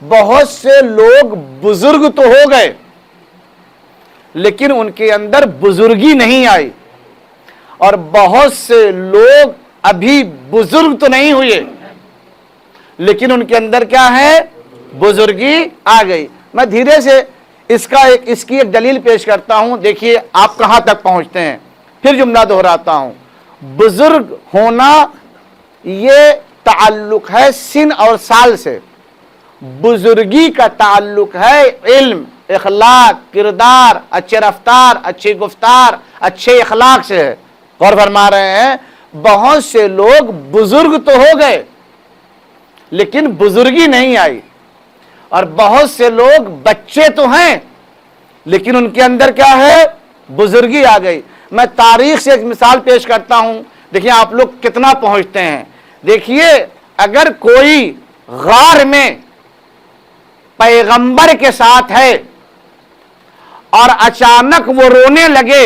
بہت سے لوگ بزرگ تو ہو گئے لیکن ان کے اندر بزرگی نہیں آئی، اور بہت سے لوگ ابھی بزرگ تو نہیں ہوئے لیکن ان کے اندر کیا ہے؟ بزرگی آ گئی۔ میں دھیرے سے اس کی ایک دلیل پیش کرتا ہوں، دیکھیے آپ کہاں تک پہنچتے ہیں۔ پھر جملہ دہراتا ہوں، بزرگ ہونا یہ تعلق ہے سن اور سال سے، بزرگی کا تعلق ہے علم، اخلاق، کردار، اچھے رفتار، اچھی گفتار، اچھے اخلاق سے ہے۔ غور فرما رہے ہیں، بہت سے لوگ بزرگ تو ہو گئے لیکن بزرگی نہیں آئی، اور بہت سے لوگ بچے تو ہیں لیکن ان کے اندر کیا ہے؟ بزرگی آ گئی۔ میں تاریخ سے ایک مثال پیش کرتا ہوں، دیکھیں آپ لوگ کتنا پہنچتے ہیں۔ دیکھیے اگر کوئی غار میں پیغمبر کے ساتھ ہے اور اچانک وہ رونے لگے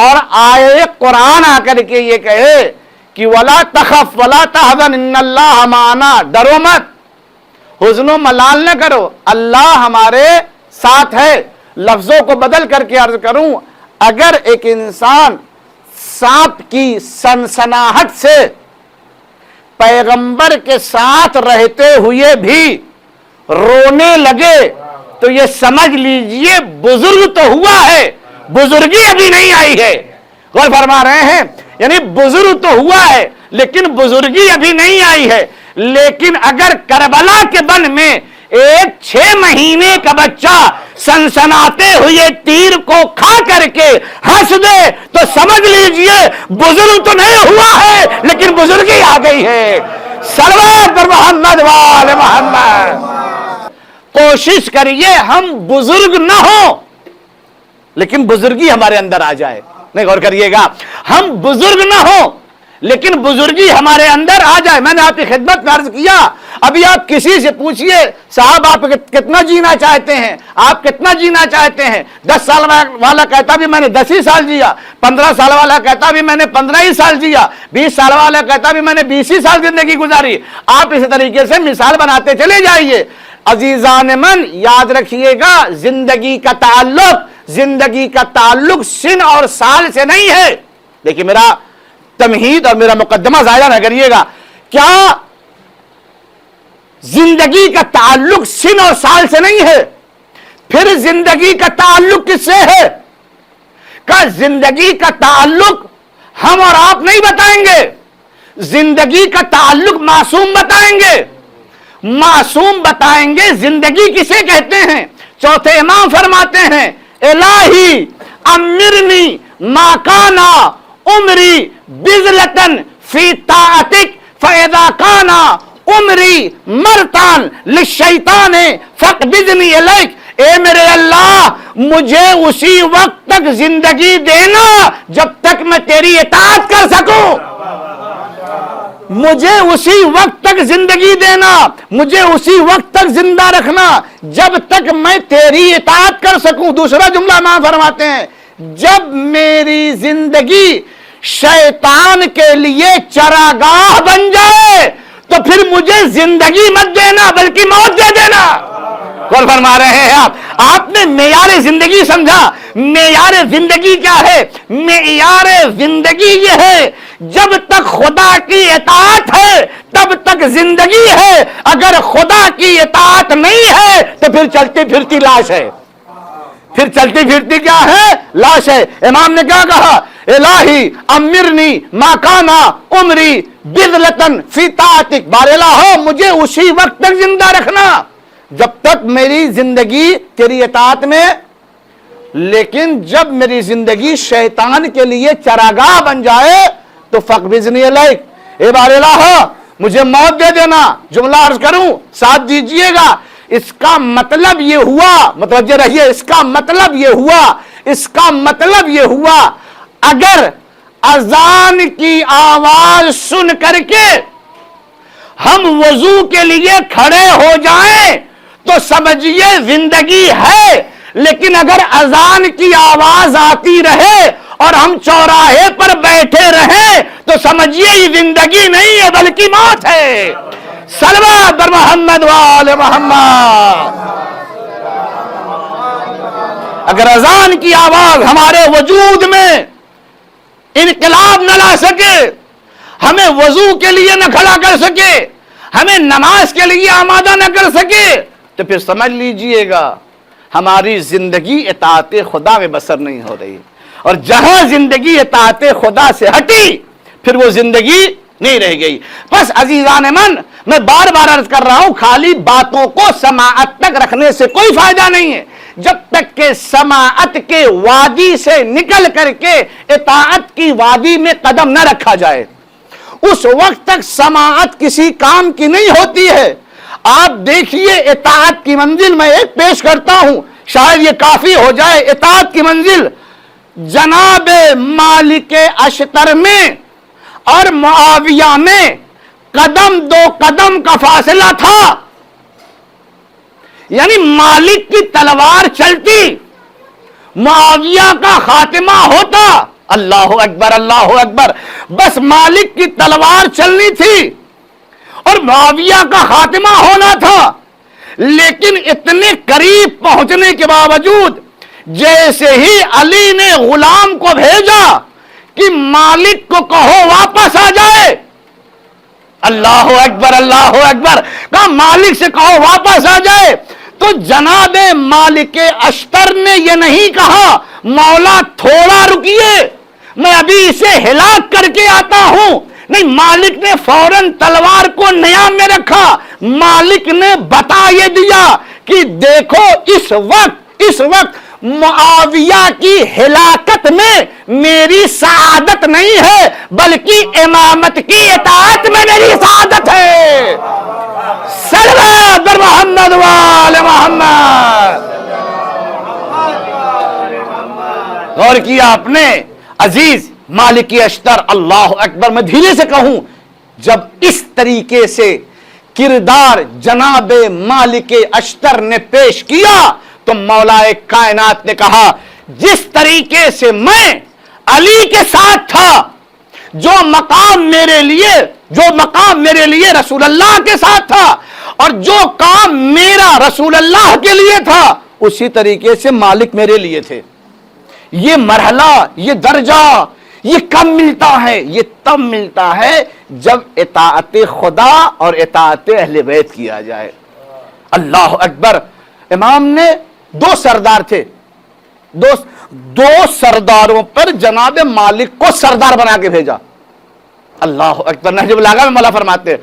اور آئے قرآن آ کر کے یہ کہے کہ وَلَا تَخَفْ وَلَا تَحْزَنْ إِنَّ اللَّهَ مَعَنَا، ڈرو مت، حزن و ملال نہ کرو، اللہ ہمارے ساتھ ہے۔ لفظوں کو بدل کر کے عرض کروں، اگر ایک انسان سانپ کی سنسناہٹ سے پیغمبر کے ساتھ رہتے ہوئے بھی رونے لگے تو یہ سمجھ لیجئے بزرگ تو ہوا ہے، بزرگی ابھی نہیں آئی ہے۔ غور فرما رہے ہیں، یعنی بزرگ تو ہوا ہے لیکن بزرگی ابھی نہیں آئی ہے۔ لیکن اگر کربلا کے بن میں ایک 6 مہینے کا بچہ سنسناتے ہوئے تیر کو کھا کر کے ہنس دے تو سمجھ لیجئے بزرگ تو نہیں ہوا ہے لیکن بزرگی آ گئی ہے۔ صلوات پر محمد وآل محمد۔ کوشش کریے ہم بزرگ نہ ہوں لیکن بزرگی ہمارے اندر آ جائے۔ نہیں، غور کریے گا، ہم بزرگ نہ ہوں لیکن بزرگی ہمارے اندر آ جائے۔ میں نے آپ کی خدمت میں عرض کیا، ابھی آپ کسی سے پوچھئے صاحب آپ کتنا جینا چاہتے ہیں، آپ کتنا جینا چاہتے ہیں؟ 10 سال والا کہتا بھی میں نے 10 ہی سال جیا، 15 سال والا کہتا بھی میں نے 15 ہی سال جیا، 20 سال والا کہتا بھی میں نے 20 ہی سال زندگی گزاری۔ آپ اس طریقے سے مثال بناتے چلے جائیے۔ عزیزان من، یاد رکھیے گا، زندگی کا تعلق سن اور سال سے نہیں ہے۔ دیکھیے میرا تمہید اور میرا مقدمہ ضائع نہ کریے گا، کیا زندگی کا تعلق سن اور سال سے نہیں ہے؟ پھر زندگی کا تعلق کس سے ہے؟ کہ زندگی کا تعلق ہم اور آپ نہیں بتائیں گے، زندگی کا تعلق معصوم بتائیں گے۔ معصوم بتائیں گے زندگی کسے کہتے ہیں؟ چوتھے امام فرماتے ہیں الہی امرنی ما کانا عمری بذلتن فی طاعتک فاذا کانا عمری مرتان للشیطان فاقبضنی الیک۔ اے میرے اللہ، مجھے اسی وقت تک زندگی دینا جب تک میں تیری اطاعت کر سکوں، مجھے اسی وقت تک زندگی دینا، مجھے اسی وقت تک زندہ رکھنا جب تک میں تیری اطاعت کر سکوں۔ دوسرا جملہ ماں فرماتے ہیں جب میری زندگی شیطان کے لیے چراگاہ بن جائے تو پھر مجھے زندگی مت دینا بلکہ موت دے دینا۔ کون فرما رہے ہیں آپ نے معیار زندگی سمجھا؟ معیار زندگی کیا ہے؟ معیار زندگی یہ ہے جب تک خدا کی اطاعت ہے تب تک زندگی ہے، اگر خدا کی اطاعت نہیں ہے تو پھر چلتی پھرتی لاش ہے۔ پھر چلتی پھرتی کیا ہے؟ لاش ہے۔ امام نے کیا کہا؟ الہی امرنی ما کانا عمری بذلتن فی طاعتک، بار الہ مجھے اسی وقت تک زندہ رکھنا جب تک میری زندگی تیری اطاعت میں، لیکن جب میری زندگی شیطان کے لیے چراگاہ بن جائے تو فاقبضنی الیک، اے بار الہ مجھے موت دے دینا۔ جملہ عرض کروں، ساتھ دیجئے گا، اس کا مطلب یہ ہوا، متوجہ رہیے، اس کا مطلب یہ ہوا اگر اذان کی آواز سن کر کے ہم وضو کے لیے کھڑے ہو جائیں تو سمجھیے زندگی ہے، لیکن اگر اذان کی آواز آتی رہے اور ہم چوراہے پر بیٹھے رہیں تو سمجھیے یہ زندگی نہیں ہے بلکہ موت ہے۔ صلوات محمد وآل محمد۔ اگر اذان کی آواز ہمارے وجود میں انقلاب نہ لا سکے، ہمیں وضو کے لیے نہ کھڑا کر سکے، ہمیں نماز کے لیے آمادہ نہ کر سکے، تو پھر سمجھ لیجئے گا ہماری زندگی اطاعت خدا میں بسر نہیں ہو رہی، اور جہاں زندگی اطاعت خدا سے ہٹی پھر وہ زندگی نہیں رہ گئی۔ بس عزیزان من، میں بار بار عرض کر رہا ہوں، خالی باتوں کو سماعت تک رکھنے سے کوئی فائدہ نہیں ہے، جب تک کہ سماعت کے وادی سے نکل کر کے اطاعت کی وادی میں قدم نہ رکھا جائے، اس وقت تک سماعت کسی کام کی نہیں ہوتی ہے۔ آپ دیکھیے اطاعت کی منزل میں ایک پیش کرتا ہوں، شاید یہ کافی ہو جائے۔ اطاعت کی منزل جناب مالک اشتر میں اور معاویہ میں قدم دو قدم کا فاصلہ تھا، یعنی مالک کی تلوار چلتی، معاویہ کا خاتمہ ہوتا۔ اللہ اکبر، اللہ اکبر۔ بس مالک کی تلوار چلنی تھی اور معاویہ کا خاتمہ ہونا تھا، لیکن اتنے قریب پہنچنے کے باوجود جیسے ہی علی نے غلام کو بھیجا کہ مالک کو کہو واپس آ جائے، اللہ اکبر، اللہ اکبر، کہا مالک سے کہو واپس آ جائے، تو جناب مالک اشتر نے یہ نہیں کہا مولا تھوڑا رکیے میں ابھی اسے ہلاک کر کے آتا ہوں، نہیں، مالک نے فوراً تلوار کو نیام میں رکھا۔ مالک نے بتا یہ دیا کہ دیکھو اس وقت معاویہ کی ہلاکت میں میری سعادت نہیں ہے، بلکہ امامت کی اطاعت میں میری سعادت ہے۔ صلوات بر محمد وآل محمد۔ غور کیا آپ نے عزیز مالک اشتر، اللہ اکبر، میں دھیرے سے کہوں، جب اس طریقے سے کردار جناب مالک اشتر نے پیش کیا تو مولا کائنات نے کہا جس طریقے سے میں علی کے ساتھ تھا، جو مقام میرے لیے رسول اللہ کے ساتھ تھا اور جو کام میرا رسول اللہ کے لیے تھا، اسی طریقے سے مالک میرے لیے تھے۔ یہ مرحلہ، یہ درجہ، یہ کب ملتا ہے؟ یہ تب ملتا ہے جب اطاعت خدا اور اطاعت اہل بیت کیا جائے۔ اللہ اکبر۔ امام نے دو سردار تھے، دو سرداروں پر جناب مالک کو سردار بنا کے بھیجا۔ اللہ اکبر۔ نہج البلاغہ میں مولا فرماتے ہیں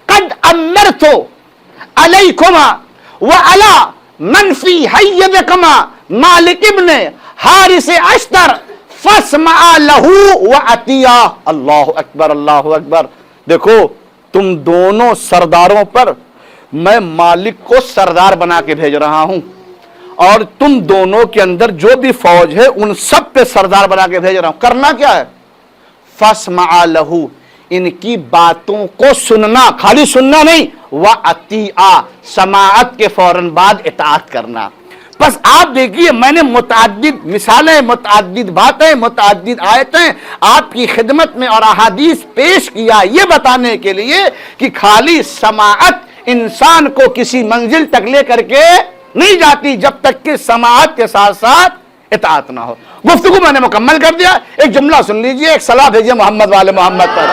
قد امرت علیکما وعلی من فی حیبکما مالک ابن حارث اشتر فاسمعا لہو وعطیعہ۔ اللہ اکبر، اللہ اکبر۔ دیکھو تم دونوں سرداروں پر میں مالک کو سردار بنا کے بھیج رہا ہوں، اور تم دونوں کے اندر جو بھی فوج ہے ان سب پہ سردار بنا کے بھیج رہا ہوں۔ کرنا کیا ہے؟ فاسمعا لہو، ان کی باتوں کو سننا، خالی سننا نہیں، وعطیعہ، سماعت کے فوراً بعد اطاعت کرنا۔ بس آپ دیکھیے میں نے متعدد مثالیں، متعدد باتیں، متعدد آیتیں آپ کی خدمت میں اور احادیث پیش کیا یہ بتانے کے لیے کہ خالی سماعت انسان کو کسی منزل تک لے کر کے نہیں جاتی جب تک کہ سماعت کے ساتھ ساتھ اطاعت نہ ہو۔ گفتگو میں نے مکمل کر دیا، ایک جملہ سن لیجئے، ایک صلاح بھیجیے محمد والے محمد پر۔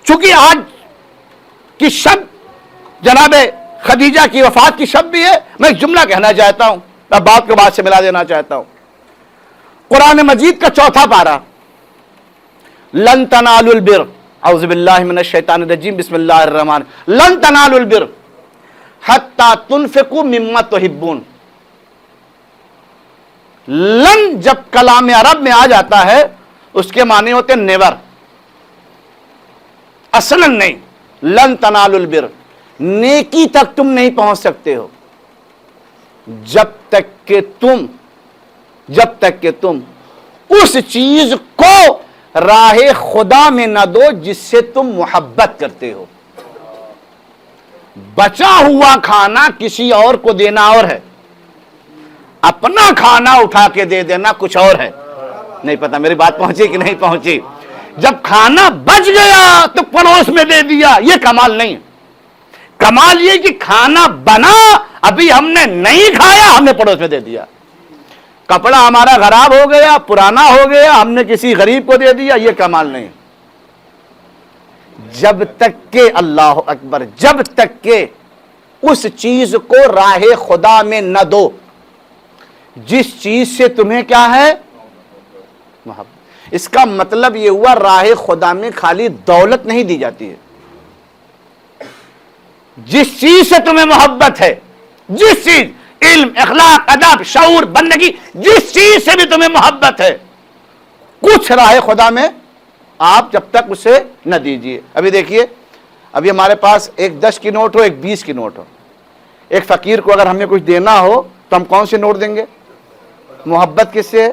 چونکہ آج کی شب جناب خدیجہ کی وفات کی شب بھی ہے، میں ایک جملہ کہنا چاہتا ہوں، اب بات کو بات سے ملا دینا چاہتا ہوں۔ قرآن مجید کا چوتھا پارہ، لن تنالوا البر، اعوذ باللہ من الشیطان الرجیم، بسم اللہ الرحمن، لن تنالوا البر حتی تنفقوا مما تحبون۔ لن جب کلام عرب میں آ جاتا ہے اس کے معنی ہوتے ہیں نیور، اصلا نہیں۔ لن تنالوا البر، نیکی تک تم نہیں پہنچ سکتے ہو جب تک کہ تم اس چیز کو راہ خدا میں نہ دو جس سے تم محبت کرتے ہو۔ بچا ہوا کھانا کسی اور کو دینا اور ہے، اپنا کھانا اٹھا کے دے دینا کچھ اور ہے۔ نہیں پتا میری بات پہنچی کہ نہیں پہنچی؟ جب کھانا بچ گیا تو پڑوس میں دے دیا، یہ کمال نہیں ہے۔ کمال یہ کہ کھانا بنا، ابھی ہم نے نہیں کھایا، ہم نے پڑوس میں دے دیا۔ کپڑا ہمارا خراب ہو گیا، پرانا ہو گیا، ہم نے کسی غریب کو دے دیا، یہ کمال نہیں۔ جب تک کہ اللہ اکبر، جب تک کہ اس چیز کو راہ خدا میں نہ دو جس چیز سے تمہیں کیا ہے محبت۔ اس کا مطلب یہ ہوا راہ خدا میں خالی دولت نہیں دی جاتی ہے، جس چیز سے تمہیں محبت ہے، جس چیز، علم، اخلاق، ادب، شعور، بندگی، جس چیز سے بھی تمہیں محبت ہے، کچھ راہ خدا میں آپ جب تک اسے نہ دیجئے۔ ابھی دیکھیے، ابھی ہمارے پاس ایک 10 کی نوٹ ہو، ایک 20 کی نوٹ ہو، ایک فقیر کو اگر ہمیں کچھ دینا ہو تو ہم کون سے نوٹ دیں گے؟ محبت کس سے؟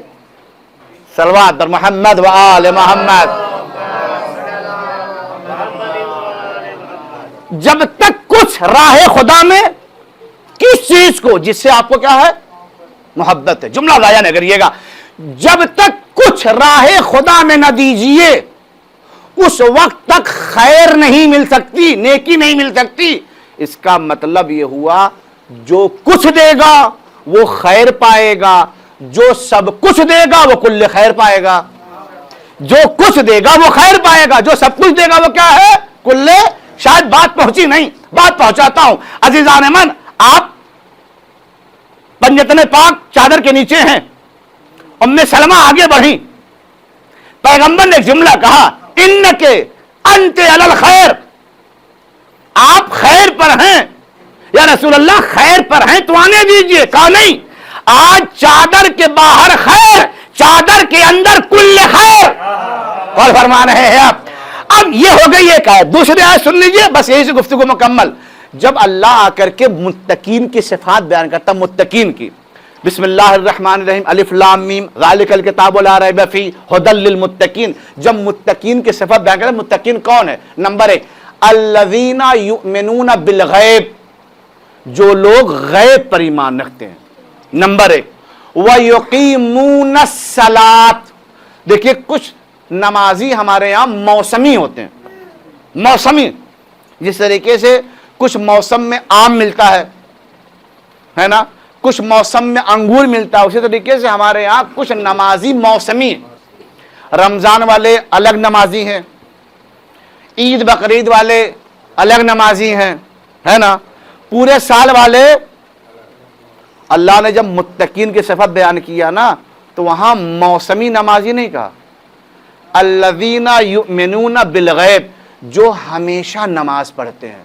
صلوات بر محمد و آل محمد۔ جب تک کچھ راہ خدا میں کس چیز کو جس سے آپ کو کیا ہے محبت ہے، جملہ ضائع نہ کریے گا، جب تک کچھ راہ خدا میں نہ دیجئے اس وقت تک خیر نہیں مل سکتی، نیکی نہیں مل سکتی۔ اس کا مطلب یہ ہوا جو کچھ دے گا وہ خیر پائے گا، جو سب کچھ دے گا وہ کل خیر پائے گا۔ جو کچھ دے گا وہ خیر پائے گا، جو سب کچھ دے گا وہ کیا ہے؟ کل۔ شاید بات پہنچی نہیں، بات پہنچاتا ہوں۔ عزیزان من، آپ پنجتن پاک چادر کے نیچے ہیں، ام سلمہ آگے بڑھی، پیغمبر نے ایک جملہ کہا، انکے انت علی الخیر، آپ خیر پر ہیں یا رسول اللہ، خیر پر ہیں تو آنے دیجئے۔ کہا نہیں، آج چادر کے باہر خیر، چادر کے اندر کل خیر۔ اور فرما رہے ہیں آپ۔ اب یہ ہو گئی ایک آیت، دوسری آیت سن لیجئے، بس یہی سے گفتگو مکمل۔ جب اللہ آ کر کے متقین کی صفات بیان کرتا، متقین کی، بسم اللہ الرحمن الرحیم، الف لام میم، ذالک الکتاب لا ریب فیہ ھدی للمتقین، جب متقین کی صفات بیان کرتا، متقین کون ہے؟ نمبر 1، الذین یؤمنون بالغیب، جو لوگ غیب پر ایمان رکھتے ہیں۔ نمبر 1، وَيُقِيمُونَ الصَّلَاةَ، دیکھیے کچھ نمازی ہمارے یہاں موسمی ہوتے ہیں، موسمی، جس طریقے سے کچھ موسم میں آم ملتا ہے نا، کچھ موسم میں انگور ملتا ہے، اسی طریقے سے ہمارے یہاں کچھ نمازی موسمی ہیں۔ رمضان والے الگ نمازی ہیں، عید بقرعید والے الگ نمازی ہیں، ہے نا، پورے سال والے۔ اللہ نے جب متقین کی صفت بیان کیا نا تو وہاں موسمی نمازی نہیں کہا، الذین یؤمنون بالغیب، جو ہمیشہ نماز پڑھتے ہیں،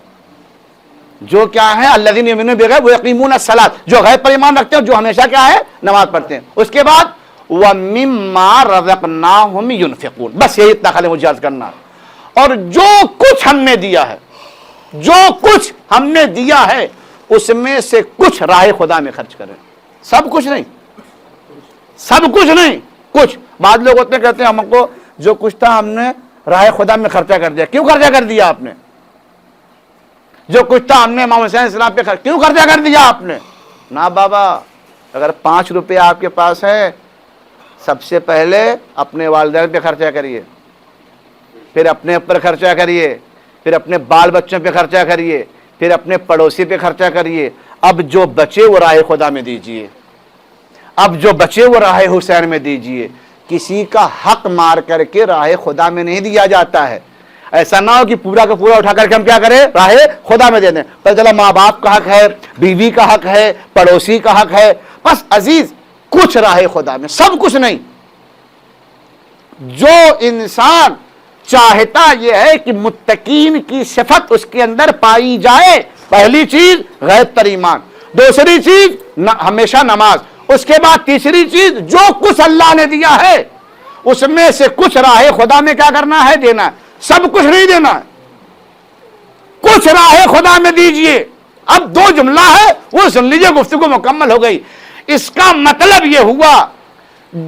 جو کیا ہے؟ الذین یؤمنون بالغیب ویقیمون الصلاۃ، جو غیب پر ایمان رکھتے ہیں، جو ہمیشہ کیا ہے؟ نماز پڑھتے ہیں۔ اس کے بعد وَمِمَّا رَزَقْنَاهُمْ يُنْفِقُونَ، بس یہی اتنا خالی مجاز کرنا۔ اور جو کچھ ہم نے دیا ہے، جو کچھ ہم نے دیا ہے اس میں سے کچھ راہ خدا میں خرچ کریں، سب کچھ نہیں، سب کچھ نہیں، کچھ۔ بعض لوگ ہوتے کہتے ہیں ہم کو جو کچھ تھا ہم نے راہ خدا میں خرچہ کر دیا۔ کیوں خرچہ کر دیا آپ نے؟ جو کچھ تھا ہم نے امام حسین السلام پہ کیوں خرچہ کر دیا آپ نے؟ نا بابا، اگر 5 روپے آپ کے پاس ہے، سب سے پہلے اپنے والدین پہ خرچہ کریے، پھر اپنے اوپر خرچہ کریے، پھر اپنے بال بچوں پہ خرچہ کریے، پھر اپنے پڑوسی پہ خرچہ کریے۔ اب جو بچے وہ راہ خدا میں دیجئے، اب جو بچے وہ راہ حسین میں دیجئے۔ کسی کا حق مار کر کے راہ خدا میں نہیں دیا جاتا ہے۔ ایسا نہ ہو کہ پورا کا پورا اٹھا کر کے ہم کیا کریں؟ راہ خدا میں دے دیں۔ پتہ چلا ماں باپ کا حق ہے، بیوی کا حق ہے، پڑوسی کا حق ہے، بس عزیز کچھ راہ خدا میں، سب کچھ نہیں۔ جو انسان چاہتا یہ ہے کہ متقین کی صفت اس کے اندر پائی جائے، پہلی چیز غیب پر ایمان، دوسری چیز ہمیشہ نماز، اس کے بعد تیسری چیز جو کچھ اللہ نے دیا ہے اس میں سے کچھ راہ خدا میں کیا کرنا ہے؟ دینا ہے، سب کچھ نہیں دینا ہے، کچھ راہ خدا میں دیجئے۔ اب 2 جملہ ہے وہ سن لیجئے، گفتگو مکمل ہو گئی۔ اس کا مطلب یہ ہوا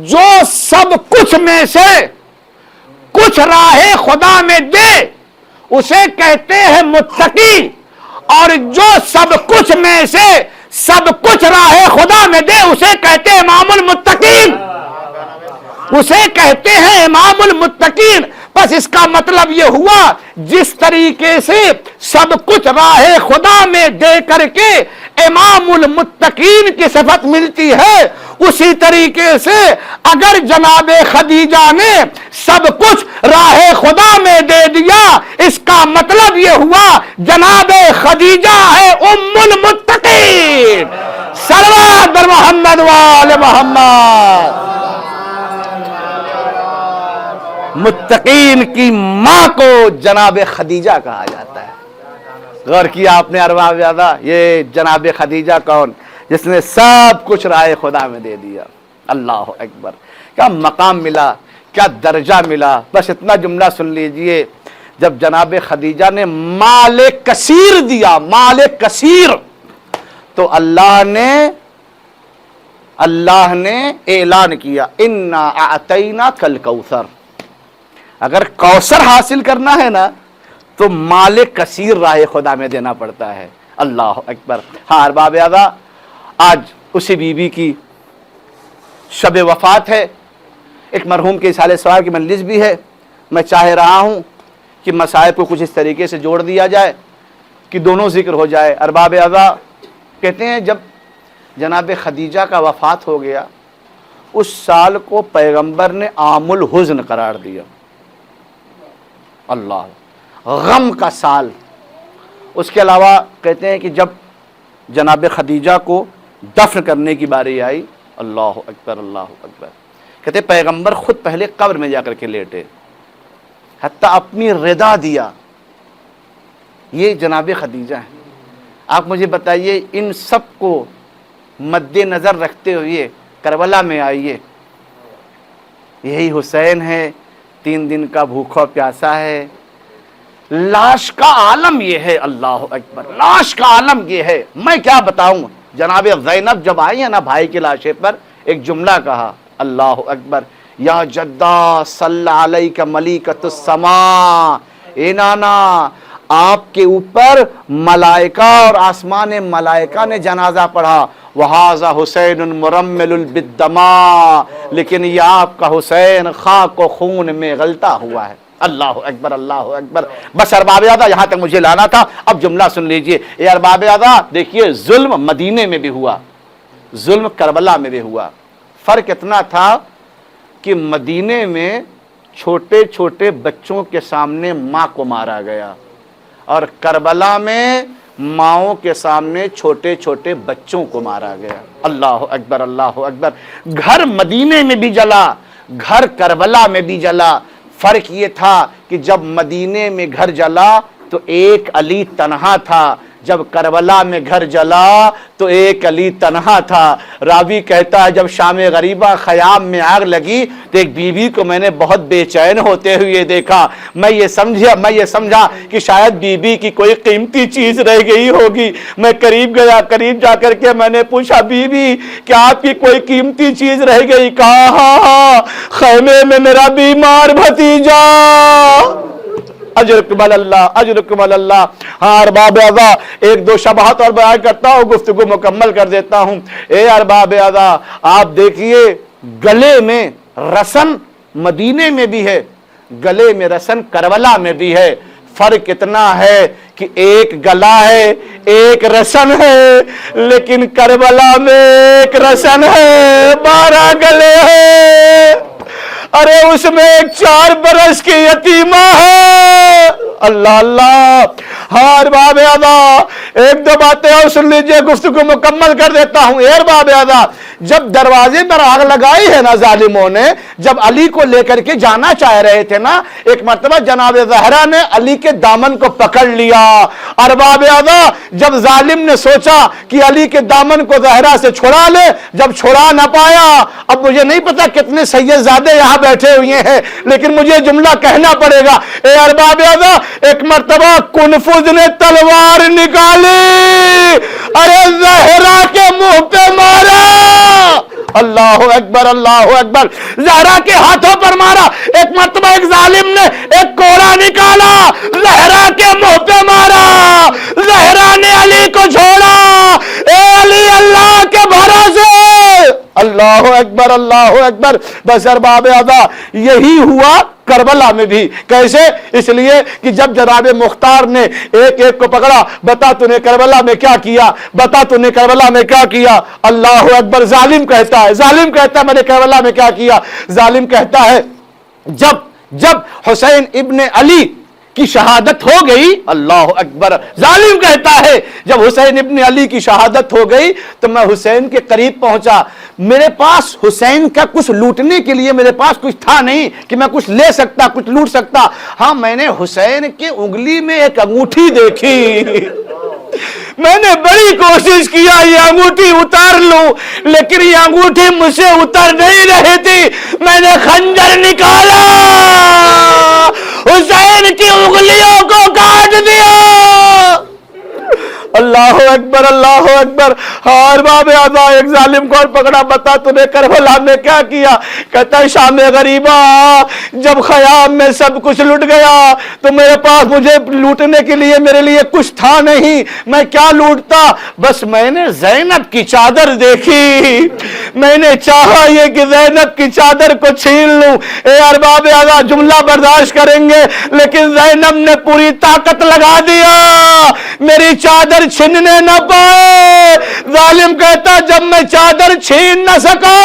جو سب کچھ میں سے کچھ راہ خدا میں دے اسے کہتے ہیں متقی، اور جو سب کچھ میں سے سب کچھ راہ خدا میں دے اسے کہتے ہیں امام المتقین، اسے کہتے ہیں امام المتقین۔ بس اس کا مطلب یہ ہوا جس طریقے سے سب کچھ راہ خدا میں دے کر کے امام المتقین کی صفت ملتی ہے، اسی طریقے سے اگر جناب خدیجہ نے سب کچھ راہ خدا میں دے دیا، اس کا مطلب یہ ہوا جناب خدیجہ ہے ام المتقین۔ صلوات بر محمد وآل محمد۔ متقین کی ماں کو جناب خدیجہ کہا جاتا ہے۔ غور کیا آپ نے ارباب زیادہ، یہ جناب خدیجہ کون؟ جس نے سب کچھ راہ خدا میں دے دیا۔ اللہ اکبر، کیا مقام ملا، کیا درجہ ملا۔ بس اتنا جملہ سن لیجئے، جب جناب خدیجہ نے مال کثیر دیا، مال کثیر، تو اللہ نے اعلان کیا انا اعطیناک الکوثر۔ اگر کوثر حاصل کرنا ہے نا تو مال کثیر راہ خدا میں دینا پڑتا ہے۔ اللہ اکبر۔ ہاں ارباب اعضاء، آج اسی بی بی کی شب وفات ہے، ایک مرحوم کے اصحال ثواب کی مجلس بھی ہے۔ میں چاہ رہا ہوں کہ مصائب کو کچھ اس طریقے سے جوڑ دیا جائے کہ دونوں ذکر ہو جائے۔ ارباب اعضاء کہتے ہیں جب جناب خدیجہ کا وفات ہو گیا، اس سال کو پیغمبر نے عام الحزن قرار دیا۔ اللہ، غم کا سال۔ اس کے علاوہ کہتے ہیں کہ جب جناب خدیجہ کو دفن کرنے کی باری آئی، اللہ اکبر اللہ اکبر، کہتے ہیں پیغمبر خود پہلے قبر میں جا کر کے لیٹے، حتیٰ اپنی رضا دیا۔ یہ جناب خدیجہ ہیں۔ آپ مجھے بتائیے، ان سب کو مد نظر رکھتے ہوئے کربلا میں آئیے، یہی حسین ہے، 3 دن کا بھوکھا پیاسا ہے، لاش کا عالم یہ ہے۔ اللہ اکبر، لاش کا عالم یہ ہے۔ میں کیا بتاؤں، جناب زینب جب آئی ہیں نا بھائی کی لاشے پر، ایک جملہ کہا، اللہ اکبر، یا جدہ صلی علیک ملیکۃ السماء، اے نانا آپ کے اوپر ملائکہ اور آسمان ملائکہ نے جنازہ پڑھا، وَهَذَا حُسَيْنٌ مُرَمِّلٌ بِالدَّمَاء، لیکن یہ آپ کا حسین خاک و خون میں غلطا ہوا ہے۔ اللہ اکبر اللہ اکبر۔ بس ارباب اعضاء، یہاں تک مجھے لانا تھا، اب جملہ سن لیجئے۔ اے ارباب اعضاء، دیکھیے ظلم مدینے میں بھی ہوا، ظلم کربلا میں بھی ہوا۔ فرق اتنا تھا کہ مدینے میں چھوٹے چھوٹے بچوں کے سامنے ماں کو مارا گیا، اور کربلا میں ماؤں کے سامنے چھوٹے چھوٹے بچوں کو مارا گیا۔ اللہ اکبر اللہ اکبر۔ گھر مدینے میں بھی جلا، گھر کربلا میں بھی جلا۔ فرق یہ تھا کہ جب مدینے میں گھر جلا تو ایک علی تنہا تھا، جب کربلا میں گھر جلا تو ایک علی تنہا تھا۔ راوی کہتا ہے جب شام غریبہ خیام میں آگ لگی تو ایک بیوی کو میں نے بہت بے چین ہوتے ہوئے دیکھا۔ میں یہ سمجھا کہ شاید بیوی کی کوئی قیمتی چیز رہ گئی ہوگی۔ میں قریب گیا، قریب جا کر کے میں نے پوچھا، بیوی کیا آپ کی کوئی قیمتی چیز رہ گئی؟ کہا ہاں، خیمے میں میرا بیمار بھتیجا۔ اجرکم اللہ، اجرکم اللہ۔ ہاں ارباب اعضاء، 1-2 شبہات اور بیان کرتا ہوں، گفتگو مکمل کر دیتا ہوں۔ اے ارباب اعضاء، آپ دیکھیے گلے میں رسن مدینے میں بھی ہے، گلے میں رسن کربلا میں بھی ہے۔ فرق اتنا ہے کہ ایک گلا ہے، ایک رسن ہے، لیکن کربلا میں ایک رسن ہے، 12 گلے ہیں۔ ارے اس میں ایک 4 برس کی یتیمہ ہے۔ اللہ اللہ۔ ہاں ارباب اعضاء، 1-2 باتیں اور سن لیجئے، گفتگو مکمل کر دیتا ہوں۔ اے ارباب اعضاء، جب دروازے پر آگ لگائی ہے نا ظالموں نے، جب علی کو لے کر کے جانا چاہ رہے تھے نا، ایک مرتبہ جناب زہرا نے علی کے دامن کو پکڑ لیا۔ ارباب اعضاء، جب ظالم نے سوچا کہ علی کے دامن کو زہرا سے چھڑا لے، جب چھڑا نہ پایا، اب مجھے نہیں پتا کتنے سید زادے یہاں بیٹھے ہوئے ہیں، لیکن مجھے جملہ کہنا پڑے گا۔ اے ارباب اعضاء، ایک مرتبہ کنفذ نے تلوار نکالی، ارے زہرا کے منہ پہ مارا۔ اللہ اکبر اللہ اکبر۔ زہرا کے ہاتھوں پر مارا۔ ایک مرتبہ ایک ظالم نے ایک کوڑا نکالا، زہرا کے منہ پہ مارا، زہرا نے علی کو چھوڑا۔ اے علی اللہ کے بھروسے۔ اللہ اکبر اللہ اکبر۔ بس ارباب اعضاء، یہی ہوا کربلا میں بھی. کیسے؟ اس لیے کہ جب جناب مختار نے ایک ایک کو پکڑا, بتا تو نے کربلا میں کیا کیا, بتا تو نے کربلا میں کیا کیا. اللہ اکبر. ظالم کہتا ہے, ظالم کہتا ہے میں نے کربلا میں کیا کیا. ظالم کہتا ہے جب حسین ابن علی کی شہادت ہو گئی, اللہ اکبر, ظالم کہتا ہے جب حسین ابن علی کی شہادت ہو گئی تو میں حسین کے قریب پہنچا, میرے پاس حسین کا کچھ لوٹنے کے لیے میرے پاس کچھ تھا نہیں کہ میں کچھ لے سکتا, کچھ لوٹ سکتا. ہاں, میں نے حسین کی انگلی میں ایک انگوٹھی دیکھی, میں نے بڑی کوشش کیا یہ انگوٹھی اتار لوں, لیکن یہ انگوٹھی مجھ سے اتر نہیں رہی تھی. میں نے خنجر نکالا, حسین کی انگلیوں کو کاٹ دیا. اللہ اکبر, اللہ اکبر. اور باب اعظم ایک ظالم کو پکڑا, بتا تو نے کربلا میں کیا کیا. کہتا ہے شام غریبا, جب خیام میں سب کچھ لٹ گیا تو میرے پاس مجھے لوٹنے کے لیے میرے لیے کچھ تھا نہیں, میں کیا لوٹتا. بس میں نے زینب کی چادر دیکھی, میں نے چاہا یہ کہ زینب کی چادر کو چھین لوں. اے ارباب اعظم جملہ برداشت کریں گے, لیکن زینب نے پوری طاقت لگا دیا, میری چادر چھیننے نہ پائے. ظالم کہتا جب میں چادر چھین نہ سکا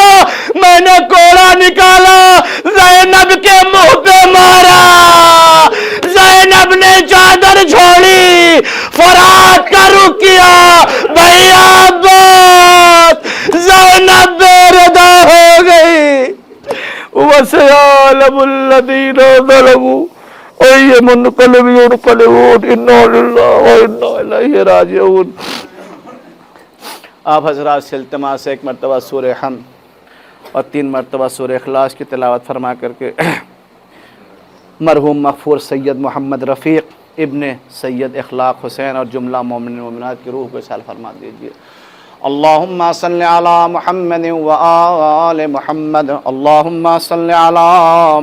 میں نے کوڑا نکالا, زینب کے منہ پہ مارا. زینب نے چادر چھوڑی, فرات کا رخ کیا. بھیا عباس, زینب بے ردا ہو گئی. وَسَيَعْلَمُ الَّذِينَ ظَلَمُوا أَيَّ مُنقَلَبٍ يَنقَلِبُونَ إِنَّا لِلَّهِ وَإِنَّا إِلَيْهِ راجعون. آپ حضرات سے التماس ہے ایک مرتبہ سورہ حمد اور 3 مرتبہ سورہ اخلاص کی تلاوت فرما کر کے مرحوم مغفور سید محمد رفیق ابن سید اخلاق حسین اور جملہ مومن مومنات کی روح کو اصال فرما دیجیے. اللہم صلی علی محمد وآل محمد, اللہم صلی علی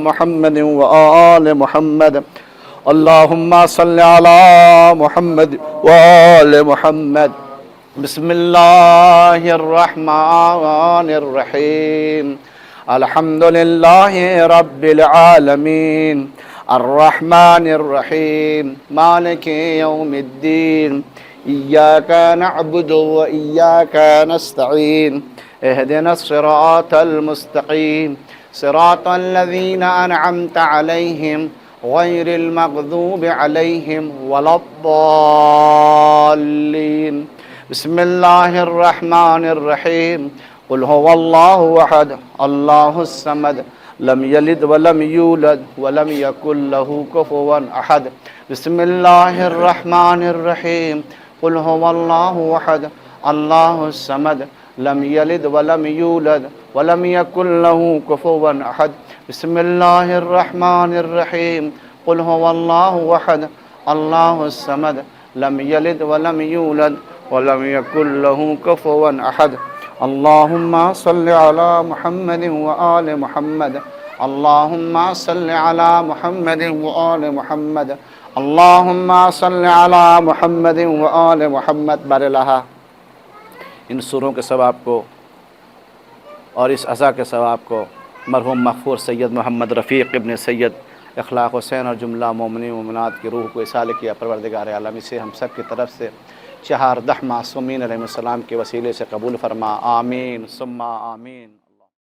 محمد وآل محمد, اللہم صلی علی محمد وآل محمد. بسم اللہ الرحمن الرحیم, الحمدللہ رب العالمین, الرحمن الرحیم, مالک یوم الدین, ایاک نعبد و ایاک نستعین, اہدنا الصراط المستقیم, صراط الذین انعمت علیہم غیر المغضوب علیہم ولا الضالین. بسم اللہ الرحمن الرحیم, قل هو اللہ احد اللہ الصمد, لم یلد ولم یولد ولم یکن له کفوا احد. بسم اللہ الرحمن الرحیم, قل هو اللہ احد اللہ الصمد, لم یلد ولم یولد ولم یکن له کفوا احد. بسم اللہ الرحمن الرحیم, قل هو اللہ احد اللہ الصمد, لم یلد ولم یولد ولم یکن له کفوا احد. اللہم صلی علی محمد وآل محمد, اللہم صلی علی محمد وآل محمد, اللہم صلی علی محمد وآل محمد. بار الہا ان سوروں کے ثواب کو اور اس عزا کے ثواب کو مرحوم مغفور سید محمد رفیق ابن سید اخلاق حسین اور جملہ مومنین مومنات کی روح کو اصال کیا پروردگار عالم, اسے ہم سب کی طرف سے 14 معصومین علیہ السلام کے وسیلے سے قبول فرما. آمین ثم آمین.